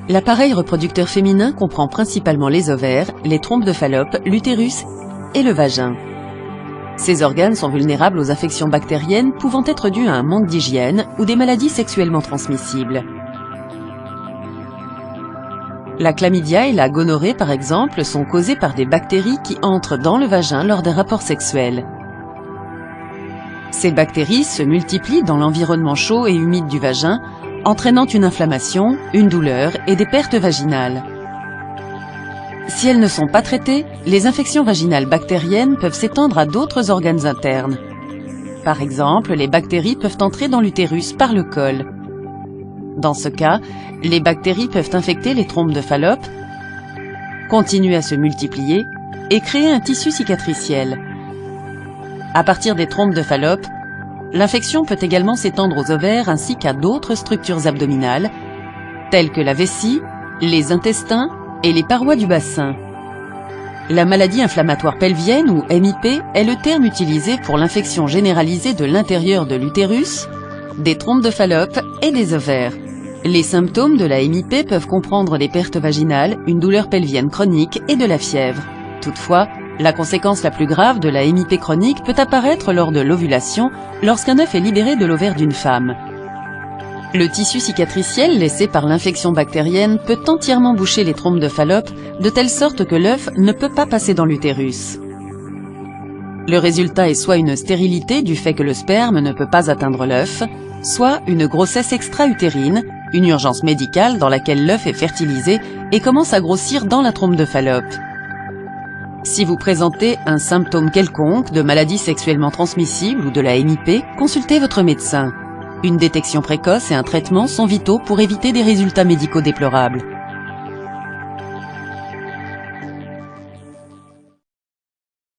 L'appareil reproducteur féminin comprend principalement les ovaires, les trompes de Fallope, l'utérus et le vagin. Ces organes sont vulnérables aux infections bactériennes pouvant être dues à un manque d'hygiène ou des maladies sexuellement transmissibles. La chlamydia et la gonorrhée, par exemple, sont causées par des bactéries qui entrent dans le vagin lors des rapports sexuels. Ces bactéries se multiplient dans l'environnement chaud et humide du vagin, entraînant une inflammation, une douleur et des pertes vaginales. Si elles ne sont pas traitées, les infections vaginales bactériennes peuvent s'étendre à d'autres organes internes. Par exemple, les bactéries peuvent entrer dans l'utérus par le col. Dans ce cas, les bactéries peuvent infecter les trompes de Fallope, continuer à se multiplier et créer un tissu cicatriciel. À partir des trompes de Fallope, l'infection peut également s'étendre aux ovaires ainsi qu'à d'autres structures abdominales, telles que la vessie, les intestins et les parois du bassin. La maladie inflammatoire pelvienne ou MIP est le terme utilisé pour l'infection généralisée de l'intérieur de l'utérus, des trompes de Fallope et des ovaires. Les symptômes de la MIP peuvent comprendre des pertes vaginales, une douleur pelvienne chronique et de la fièvre. Toutefois, la conséquence la plus grave de la MIP chronique peut apparaître lors de l'ovulation, lorsqu'un œuf est libéré de l'ovaire d'une femme. Le tissu cicatriciel laissé par l'infection bactérienne peut entièrement boucher les trompes de Fallope, de telle sorte que l'œuf ne peut pas passer dans l'utérus. Le résultat est soit une stérilité du fait que le sperme ne peut pas atteindre l'œuf, soit une grossesse extra-utérine, une urgence médicale dans laquelle l'œuf est fertilisé et commence à grossir dans la trompe de Fallope. Si vous présentez un symptôme quelconque de maladie sexuellement transmissible ou de la MIP, consultez votre médecin. Une détection précoce et un traitement sont vitaux pour éviter des résultats médicaux déplorables.